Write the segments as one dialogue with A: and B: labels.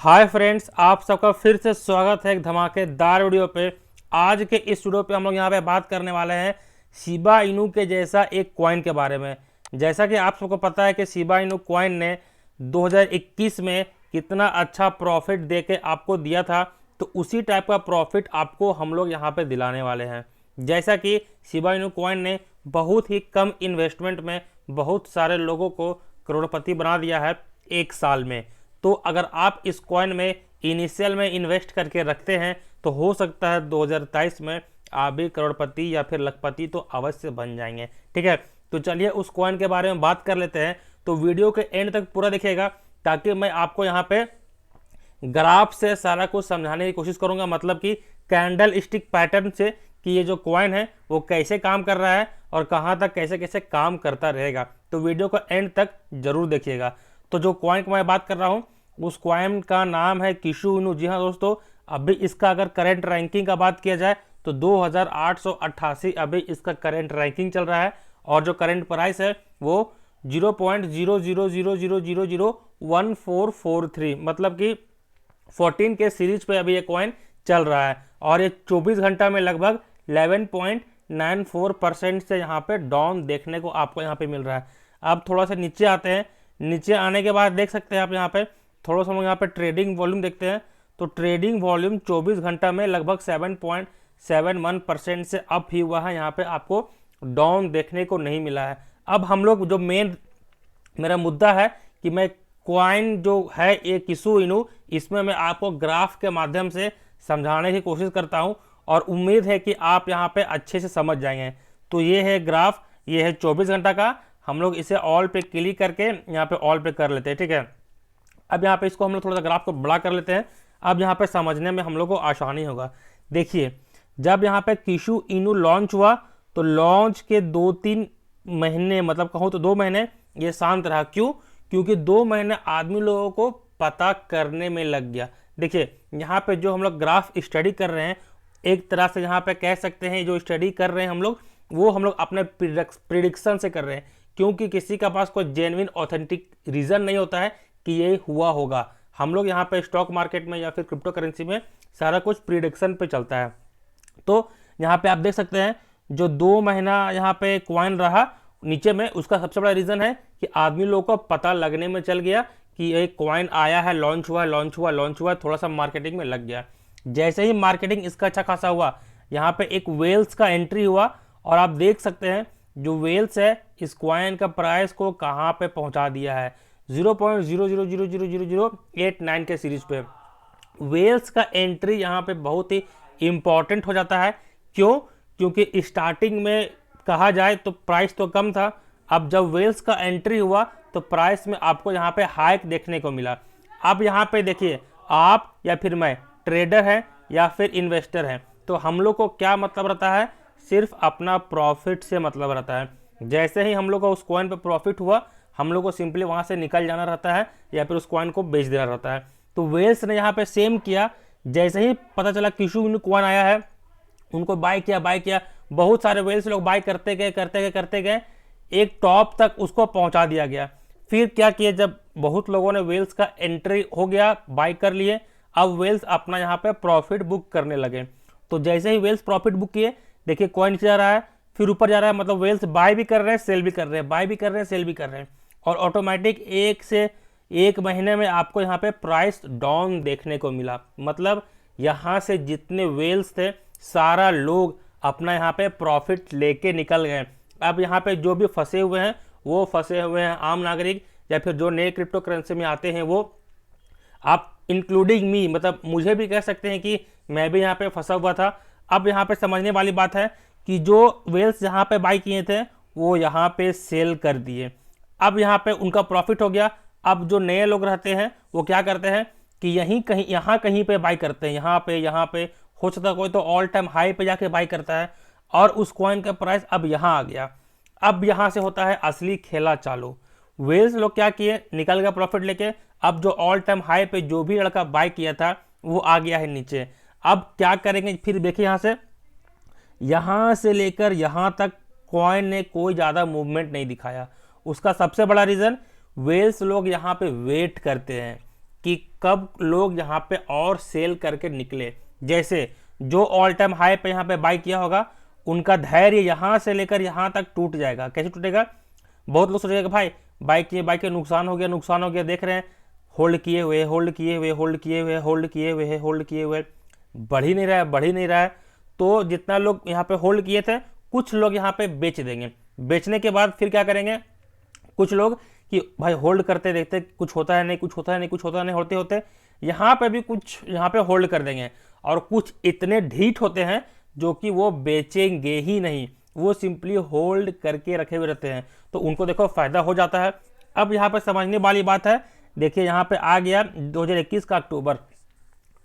A: Hi friends, आप सबका फिर से स्वागत है एक धमाकेदार वीडियो पे। आज के इस वीडियो पे हम लोग यहाँ पे बात करने वाले हैं शिबा इनू के जैसा एक कॉइन के बारे में। जैसा कि आप सबको पता है कि शिबा इनू कॉइन ने 2021 में कितना अच्छा प्रॉफिट दे के आपको दिया था, तो उसी टाइप का प्रॉफिट आपको हम लोग यहाँ पे दिलाने वाले हैं। जैसा कि शिबा इनू कॉइन ने बहुत ही कम इन्वेस्टमेंट में बहुत सारे लोगों को करोड़पति बना दिया है एक साल में। तो अगर आप इस कॉइन में इनिशियल में इन्वेस्ट करके रखते हैं तो हो सकता है 2023 में आप भी करोड़पति या फिर लखपति तो अवश्य बन जाएंगे। ठीक है, तो चलिए उस कॉइन के बारे में बात कर लेते हैं। तो वीडियो के एंड तक पूरा देखिएगा ताकि मैं आपको यहाँ पे ग्राफ से सारा कुछ समझाने की कोशिश करूंगा, मतलब कि कैंडल स्टिक पैटर्न से कि ये जो कॉइन है वो कैसे काम कर रहा है और कहाँ तक कैसे कैसे काम करता रहेगा। तो वीडियो को एंड तक जरूर देखिएगा। तो जो कॉइन की मैं बात कर रहा हूँ उस कॉइन का नाम है किशु इनू। जी हाँ दोस्तों, अभी इसका अगर करंट रैंकिंग का बात किया जाए तो 2888 अभी इसका करंट रैंकिंग चल रहा है और जो करंट प्राइस है वो 0.0000001443 मतलब कि 14 के सीरीज पे अभी ये कॉइन चल रहा है और ये 24 घंटा में लगभग 11.94% से यहाँ पे डाउन देखने को आपको यहाँ पे मिल रहा है। अब थोड़ा सा नीचे आते हैं। नीचे आने के बाद देख सकते हैं आप यहाँ पे थोड़ा सा हम यहाँ पे ट्रेडिंग वॉल्यूम देखते हैं। तो ट्रेडिंग वॉल्यूम 24 घंटा में लगभग 7.71% से अप ही हुआ है, यहाँ पे आपको डाउन देखने को नहीं मिला है। अब हम लोग जो मेन मेरा मुद्दा है कि मैं कॉइन जो है ये किशु इनू, इसमें मैं आपको ग्राफ के माध्यम से समझाने की कोशिश करता हूं और उम्मीद है कि आप यहां पे अच्छे से समझ जाएंगे। तो ये है ग्राफ, ये है 24 घंटा का। हम लोग इसे ऑल पे क्लिक करके यहाँ पे ऑल पे कर लेते हैं। ठीक है, अब यहाँ पे इसको हम लोग थोड़ा सा ग्राफ को बड़ा कर लेते हैं। अब यहाँ पे समझने में हम लोग को आसानी होगा। देखिए, जब यहाँ पे किशु इनू लॉन्च हुआ तो लॉन्च के 2-3 महीने, मतलब कहूँ तो 2 महीने ये शांत रहा। क्यों? क्योंकि 2 महीने आदमी लोगों को पता करने में लग गया। देखिए, यहाँ पे जो हम लोग ग्राफ स्टडी कर रहे हैं, एक तरह से यहाँ पे कह सकते हैं जो स्टडी कर रहे हैं हम लोग, वो हम लोग अपने प्रिडिक्शन से कर रहे हैं, क्योंकि किसी का पास कोई जेन्युइन ऑथेंटिक रीज़न नहीं होता है कि ये हुआ होगा। हम लोग यहाँ पे स्टॉक मार्केट में या फिर क्रिप्टो करेंसी में सारा कुछ प्रिडिक्शन पे चलता है। तो यहाँ पे आप देख सकते हैं जो 2 महीना यहाँ पे कॉइन रहा नीचे में, उसका सबसे बड़ा रीज़न है कि आदमी लोगों को पता लगने में चल गया कि एक कॉइन आया है, लॉन्च हुआ, थोड़ा सा मार्केटिंग में लग गया। जैसे ही मार्केटिंग इसका अच्छा खासा हुआ, यहाँ पे एक वेल्स का एंट्री हुआ और आप देख सकते हैं जो वेल्स है इस कॉइन का प्राइस को कहाँ पे पहुँचा दिया है, 0.00000089 के सीरीज पे। वेल्स का एंट्री यहाँ पे बहुत ही इंपॉर्टेंट हो जाता है। क्यों? क्योंकि स्टार्टिंग में कहा जाए तो प्राइस तो कम था, अब जब वेल्स का एंट्री हुआ तो प्राइस में आपको यहाँ पे हाइक देखने को मिला। अब यहाँ पे देखिए, आप या फिर मैं ट्रेडर है या फिर इन्वेस्टर है, तो हम लोग को क्या मतलब रहता है? सिर्फ अपना प्रॉफिट से मतलब रहता है। जैसे ही हम लोग को उस कॉइन पे प्रॉफिट हुआ, हम लोग को सिंपली वहाँ से निकल जाना रहता है या फिर उस कॉइन को बेच देना रहता है। तो वेल्स ने यहाँ पे सेम किया। जैसे ही पता चला किशु इनू कॉइन आया है, उनको बाय किया, बहुत सारे वेल्स लोग बाय करते गए, एक टॉप तक उसको पहुंचा दिया गया। फिर क्या किए, जब बहुत लोगों ने वेल्स का एंट्री हो गया, बाय कर लिए, अब वेल्स अपना यहाँ पे प्रॉफिट बुक करने लगे। तो जैसे ही वेल्स प्रॉफिट बुक किए, देखिए कॉइन जा रहा है, फिर ऊपर जा रहा है, मतलब वेल्स बाय भी कर रहे हैं, सेल भी कर रहे हैं, बाय भी कर रहे हैं, सेल भी कर रहे हैं, और ऑटोमेटिक 1 से 1 महीने में आपको यहाँ पे प्राइस डाउन देखने को मिला। मतलब यहाँ से जितने वेल्स थे सारा लोग अपना यहाँ पे प्रॉफिट लेके निकल गए। अब यहाँ पे जो भी फंसे हुए हैं वो फंसे हुए हैं आम नागरिक या फिर जो नए क्रिप्टो करेंसी में आते हैं, वो आप इंक्लूडिंग मी, मतलब मुझे भी कह सकते हैं कि मैं भी यहाँ पे फंसा हुआ था। अब यहाँ पे समझने वाली बात है कि जो वेल्स यहाँ पे बाई किए थे वो यहाँ पे सेल कर दिए। अब यहाँ पे उनका प्रॉफिट हो गया। अब जो नए लोग रहते हैं वो क्या करते हैं कि यहाँ कहीं पे बाई करते हैं, यहाँ पे हो सकता है कोई तो ऑल टाइम हाई पे जाके बाई करता है और उस कॉइन का प्राइस अब यहाँ आ गया। अब यहाँ से होता है असली खेला चालू। वेल्स लोग क्या किए, निकल गया प्रॉफिट लेके। अब जो ऑल टाइम हाई पे जो भी लड़का बाय किया था वो आ गया है नीचे। अब क्या करेंगे, फिर देखिए यहाँ से लेकर यहाँ तक कॉइन ने कोई ज़्यादा मूवमेंट नहीं दिखाया। उसका सबसे बड़ा रीज़न वेल्स लोग यहाँ पे वेट करते हैं। कि कब लोग यहाँ पे और सेल करके निकले। जैसे जो ऑल टाइम हाई पे यहाँ पे बाई किया होगा, उनका धैर्य यहाँ से लेकर यहाँ तक टूट जाएगा। कैसे टूटेगा? बहुत लोग सोचेगा कि भाई बाई के नुकसान हो गया, देख रहे हैं होल्ड किए हुए, बढ़ ही नहीं रहा है। तो जितना लोग यहाँ पे होल्ड किए थे, कुछ लोग यहाँ पे बेच देंगे। बेचने के बाद फिर क्या करेंगे कुछ लोग कि भाई होल्ड करते देखते कुछ होता है नहीं, होते होते यहाँ पे भी कुछ यहाँ पे होल्ड कर देंगे। और कुछ इतने ढीठ होते हैं जो कि वो बेचेंगे ही नहीं, वो सिंपली होल्ड करके रखे हुए रहते हैं। तो उनको देखो फायदा हो जाता है। अब यहाँ पे समझने वाली बात है, देखिए यहाँ पे आ गया 2021 का अक्टूबर।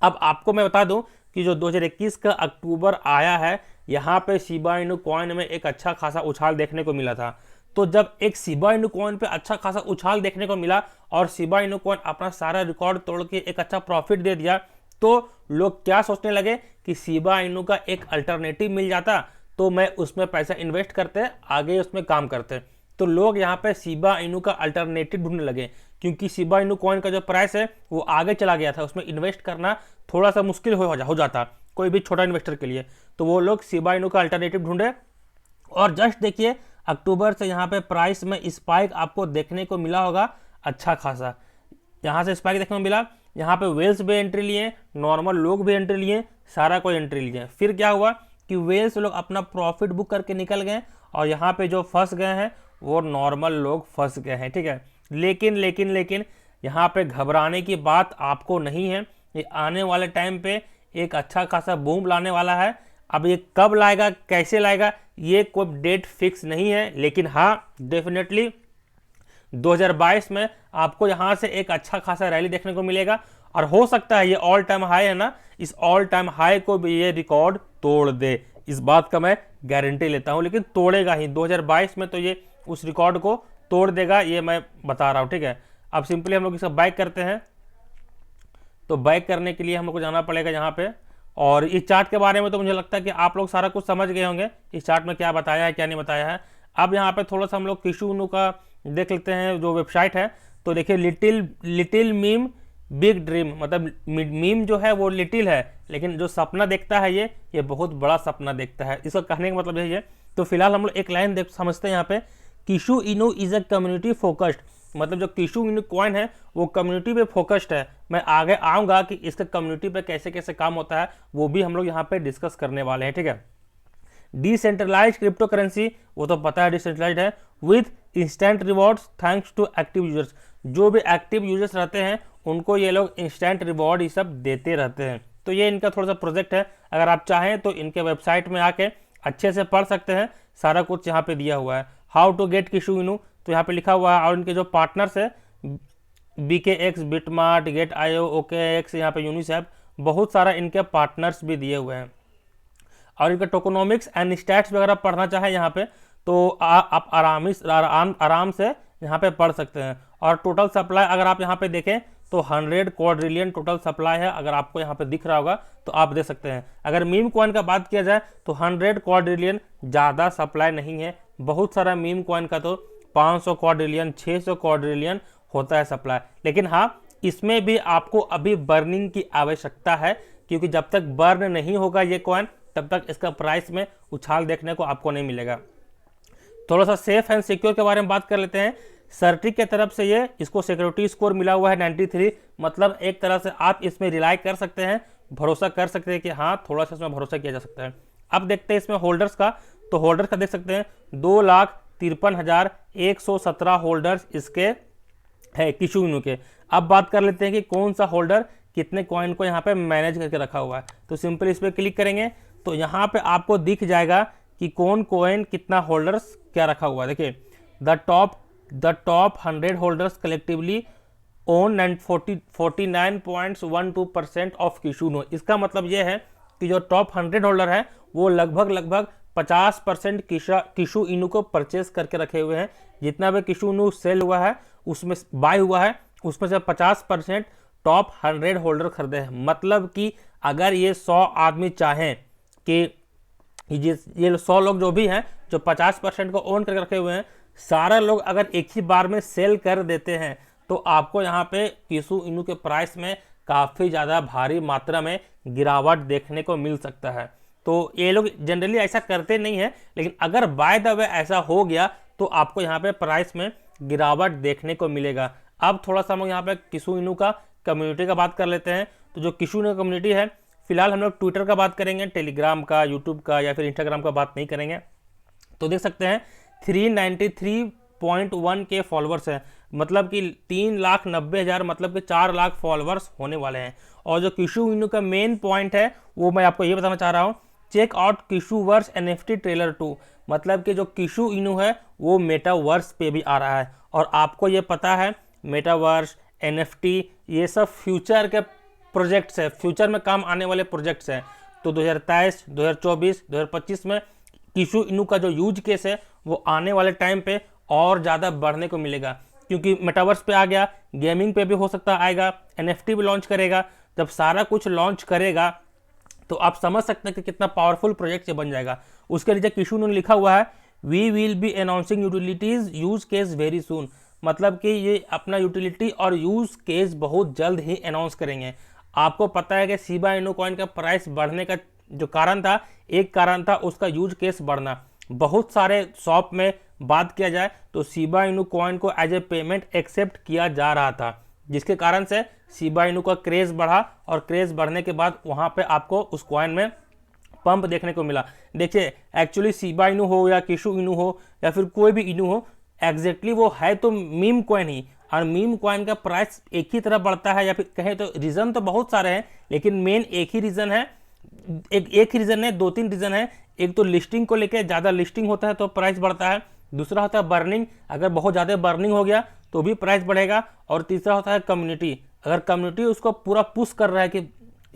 A: अब आपको मैं बता दूं कि जो 2021 का अक्टूबर आया है, यहाँ पे शिबा इनू कॉइन में एक अच्छा खासा उछाल देखने को मिला था। तो जब एक शिबा इनू कॉइन पे अच्छा खासा उछाल देखने को मिला और शिबा इनू कॉइन अपना सारा रिकॉर्ड तोड़ के एक अच्छा प्रॉफिट दे दिया, तो लोग क्या सोचने लगे कि शिबा इनू का एक अल्टरनेटिव मिल जाता तो मैं उसमें पैसा इन्वेस्ट करते, आगे उसमें काम करते। तो लोग यहाँ पे शिबा इनू का अल्टरनेटिव ढूंढने लगे, क्योंकि शिबा इनू कॉइन का जो प्राइस है वो आगे चला गया था, उसमें इन्वेस्ट करना थोड़ा सा मुश्किल हो जाता कोई भी छोटा इन्वेस्टर के लिए। तो वो लोग शिबा इनू का अल्टरनेटिव ढूंढे और जस्ट देखिए अक्टूबर से यहाँ पे प्राइस में स्पाइक आपको देखने को मिला होगा अच्छा खासा। यहाँ से स्पाइक देखने को मिला, यहाँ पे वेल्स भी एंट्री लिए, नॉर्मल लोग भी एंट्री लिए, सारा कोई एंट्री लिए। फिर क्या हुआ कि वेल्स लोग अपना प्रॉफिट बुक करके निकल गए और यहाँ पे जो फंस गए हैं वो नॉर्मल लोग फंस गए हैं, ठीक है। लेकिन यहाँ पे घबराने की बात आपको नहीं है। ये आने वाले टाइम पे एक अच्छा खासा बूम लाने वाला है। अब ये कब लाएगा, कैसे लाएगा, ये कोई डेट फिक्स नहीं है, लेकिन हाँ डेफिनेटली 2022 में आपको यहाँ से एक अच्छा खासा रैली देखने को मिलेगा। और हो सकता है ये ऑल टाइम हाई है ना, इस ऑल टाइम हाई को भी ये रिकॉर्ड तोड़ दे, इस बात का मैं गारंटी लेता हूँ। लेकिन तोड़ेगा ही 2022 में, तो ये उस रिकॉर्ड को तोड़ देगा, ये मैं बता रहा हूँ, ठीक है। अब सिंपली हम लोग इसका बाइक करते हैं। तो बाइक करने के लिए हम लोग को जाना पड़ेगा यहाँ पे, और इस चार्ट के बारे में तो मुझे लगता है कि आप लोग सारा कुछ समझ गए होंगे, इस चार्ट में क्या बताया है क्या नहीं बताया है। अब यहाँ पे थोड़ा सा हम लोग किशु इनू का देख लेते हैं जो वेबसाइट है। तो देखिए लिटिल मीम बिग ड्रीम, मतलब मीम जो है वो लिटिल है, लेकिन जो सपना देखता है ये बहुत बड़ा सपना देखता है। इसका कहने का मतलब यही है। तो फिलहाल हम लोग एक लाइन देख समझते हैं यहाँ पे, किशु इनू इज अ कम्युनिटी फोकस्ड, मतलब जो किशु इनू कॉइन है वो कम्युनिटी पे फोकस्ड है। मैं आगे आऊँगा कि इसका कम्युनिटी पे कैसे कैसे काम होता है, वो भी हम लोग यहाँ पे डिस्कस करने वाले हैं, ठीक है। डिसेंट्रलाइज्ड क्रिप्टो करेंसी, वो तो पता है डिसेंट्रलाइज्ड है, with instant rewards thanks to active users. जो भी एक्टिव यूजर्स रहते हैं उनको ये लोग इंस्टेंट रिवॉर्ड ये सब देते रहते हैं। तो ये इनका थोड़ा सा प्रोजेक्ट है, अगर आप चाहें तो इनके वेबसाइट में आके अच्छे से पढ़ सकते हैं, सारा कुछ यहाँ पे दिया हुआ है। हाउ टू गेट किशु इनू, तो यहाँ पे लिखा हुआ है। और इनके जो पार्टनर्स है BKX, BitMart, gate IO, OKX, यहाँ पे यूनिसेफ, बहुत सारा इनके पार्टनर्स भी दिए हुए हैं। और इनका टोकोनॉमिक्स एंड स्टैट्स वगैरह पढ़ना चाहे यहाँ पे तो आप आराम से यहाँ पे पढ़ सकते हैं। और टोटल सप्लाई अगर आप यहाँ पे देखें तो 100 क्वाड्रिलियन टोटल सप्लाई है, अगर आपको यहाँ पे दिख रहा होगा तो आप देख सकते हैं। अगर मीम कॉइन का बात किया जाए तो 100 क्वाड्रिलियन ज़्यादा सप्लाई नहीं है, बहुत सारा मीम कॉइन का तो 500 क्वाड्रिलियन 600 क्वाड्रिलियन होता है सप्लाई। लेकिन हाँ, इसमें भी आपको अभी बर्निंग की आवश्यकता है, क्योंकि जब तक बर्न नहीं होगा ये कॉइन तब तक इसका प्राइस में उछाल देखने को आपको नहीं मिलेगा। थोड़ा सा सेफ एंड सिक्योर के बारे में बात कर लेते हैं। सर्टिक की तरफ से इसको सिक्योरिटी स्कोर मिला हुआ है 93, मतलब एक तरह से आप इसमें रिलाई कर सकते हैं, भरोसा कर सकते हैं कि हाँ थोड़ा सा इसमें भरोसा किया जा सकता है। अब देखते हैं इसमें होल्डर्स का, तो होल्डर्स का देख सकते हैं 2,53,117 होल्डर्स इसके है किशु इनू के। अब बात कर लेते हैं कि कौन सा होल्डर कितने कॉइन को यहाँ पे मैनेज करके रखा हुआ है। तो सिंपल इस पर क्लिक करेंगे तो यहाँ पे आपको दिख जाएगा कि कौन कॉइन कितना होल्डर्स क्या रखा हुआ है। देखिए the top 100 holders collectively own 49.12% of Kishu Inu. इसका मतलब ये है कि जो टॉप 100 होल्डर है वो लगभग 50% किशु इनू को परचेज करके रखे हुए हैं। जितना भी किशु इनू सेल हुआ है उसमें बाय हुआ है, उसमें से 50% टॉप 100 होल्डर खरीदे हैं। मतलब कि अगर ये 100 आदमी चाहें कि ये 100 लोग जो भी हैं जो 50% को ओन करके रखे हुए हैं, सारा लोग अगर एक ही बार में सेल कर देते हैं तो आपको यहाँ पे किशु इनू के प्राइस में काफ़ी ज़्यादा भारी मात्रा में गिरावट देखने को मिल सकता है। तो ये लोग जनरली ऐसा करते नहीं है, लेकिन अगर बाय द वे ऐसा हो गया तो आपको यहाँ पे प्राइस में गिरावट देखने को मिलेगा। अब थोड़ा सा हम लोग यहाँ पे किशु इनू का कम्युनिटी का बात कर लेते हैं। तो जो किशु इनू कम्युनिटी है, फिलहाल हम लोग ट्विटर का बात करेंगे, टेलीग्राम का, यूट्यूब का या फिर इंस्टाग्राम का बात नहीं करेंगे। तो देख सकते हैं 393.1 के फॉलोअर्स हैं, मतलब कि 3,90,000, मतलब कि 4 लाख फॉलोअर्स होने वाले हैं। और जो किशु इनू का मेन पॉइंट है वो मैं आपको ये बताना चाह रहा हूँ, चेक आउट किशुवर्स NFT ट्रेलर 2, मतलब कि जो किशु इनू है वो मेटावर्स पे भी आ रहा है। और आपको ये पता है मेटावर्स, NFT ये सब फ्यूचर के प्रोजेक्ट्स है, फ्यूचर में काम आने वाले प्रोजेक्ट्स हैं। तो 2023, 2024, 2025 में किशु इनू का जो यूज केस है वो आने वाले टाइम पे और ज़्यादा बढ़ने को मिलेगा, क्योंकि मेटावर्स पे आ गया, गेमिंग पे भी हो सकता आएगा, NFT भी लॉन्च करेगा। जब सारा कुछ लॉन्च करेगा तो आप समझ सकते हैं कि कितना पावरफुल प्रोजेक्ट ये बन जाएगा। उसके नीचे किशु इनू ने लिखा हुआ है, we will be announcing utilities use case very soon, मतलब कि ये अपना यूटिलिटी और यूज केस बहुत जल्द ही अनाउंस करेंगे। आपको पता है कि शिबा इनू कॉइन का प्राइस बढ़ने का जो कारण था, एक कारण था उसका यूज केस बढ़ना। बहुत सारे शॉप में बात किया जाए तो शिबा इनू कॉइन को एज ए पेमेंट एक्सेप्ट किया जा रहा था, जिसके कारण से शिबा इनू का क्रेज बढ़ा, और क्रेज बढ़ने के बाद वहाँ पे आपको उस कॉइन में पंप देखने को मिला। देखिए एक्चुअली शिबा इनू हो या किशु इनू हो या फिर कोई भी इनू हो, एग्जैक्टली वो है तो मीम कॉइन ही, और मीम कॉइन का प्राइस एक ही तरह बढ़ता है, या फिर कहें तो रीज़न तो बहुत सारे हैं, लेकिन मेन एक ही रीज़न है, एक ही रीज़न है, 2-3 रीज़न है। एक तो लिस्टिंग को लेकर, ज़्यादा लिस्टिंग होता है तो प्राइस बढ़ता है। दूसरा होता है बर्निंग, अगर बहुत ज़्यादा बर्निंग हो गया तो भी प्राइस बढ़ेगा। और तीसरा होता है कम्युनिटी, अगर कम्युनिटी उसको पूरा पुश कर रहा है कि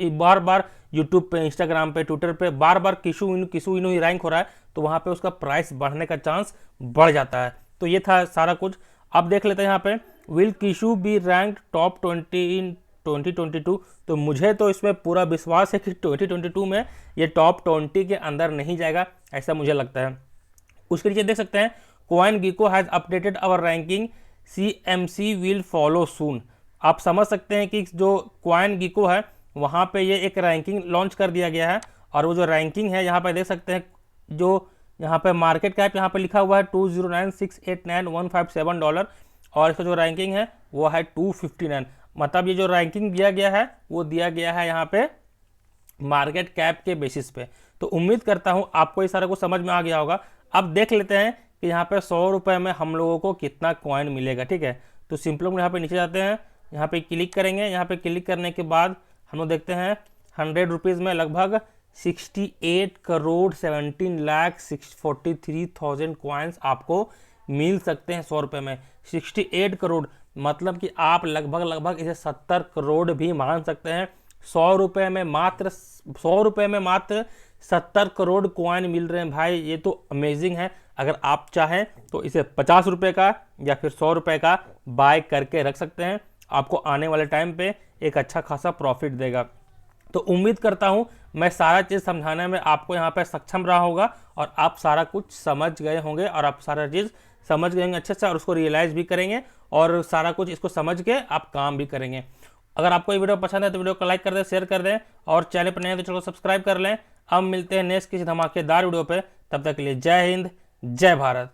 A: बार बार यूट्यूब पे, इंस्टाग्राम पे, ट्विटर पे बार बार किशु इनू ही रैंक हो रहा है, तो वहाँ पे उसका प्राइस बढ़ने का चांस बढ़ जाता है। तो ये था सारा कुछ। अब देख लेते हैं यहाँ पे, will Kishu B rank top 20 इन 2022। तो मुझे तो इसमें पूरा विश्वास है कि 2022 में ये टॉप 20 के अंदर नहीं जाएगा, ऐसा मुझे लगता है। उसके नीचे देख सकते हैं, CoinGecko has updated our ranking, CMC will follow soon. आप समझ सकते हैं कि जो कॉइन गिको है वहाँ पे ये एक रैंकिंग लॉन्च कर दिया गया है, और वो जो रैंकिंग है यहाँ पे देख सकते हैं, जो यहाँ पे मार्केट कैप यहाँ पे लिखा हुआ है $209,689,157, और इसका जो रैंकिंग है वो है 259। मतलब ये जो रैंकिंग दिया गया है वो दिया गया है यहाँ पे मार्केट कैप के बेसिस पे। तो उम्मीद करता हूँ आपको ये सारा कुछ समझ में आ गया होगा। अब देख लेते हैं कि यहाँ पे 100 रुपये में हम लोगों को कितना कॉइन मिलेगा, ठीक है। तो सिंपल हम यहाँ पे नीचे जाते हैं, यहाँ पे क्लिक करेंगे। यहाँ पे क्लिक करने के बाद हम लोग देखते हैं 100 रुपीज़ में लगभग 68,17,43,000 कॉइन्स आपको मिल सकते हैं 100 रुपये में। 68 करोड़, मतलब कि आप लगभग इसे 70 करोड़ भी मान सकते हैं। 100 रुपये में मात्र 70 करोड़ कॉइन मिल रहे हैं भाई, ये तो अमेजिंग है। अगर आप चाहें तो इसे 50 रुपये का या फिर 100 रुपये का बाय करके रख सकते हैं, आपको आने वाले टाइम पे एक अच्छा खासा प्रॉफिट देगा। तो उम्मीद करता हूँ मैं सारा चीज़ समझाने में आपको यहाँ पे सक्षम रहा होगा, और आप सारा कुछ समझ गए होंगे, और आप सारा चीज़ समझ गए होंगे अच्छे से, और उसको रियलाइज़ भी करेंगे, और सारा कुछ इसको समझ के आप काम भी करेंगे। अगर आपको ये वीडियो पसंद है तो वीडियो को लाइक कर दें, शेयर कर दें, और चैनल पर नए हैं तो चलो सब्सक्राइब कर लें। अब मिलते हैं नेक्स्ट किसी धमाकेदार वीडियो पे, तब तक के लिए जय हिंद, जय भारत।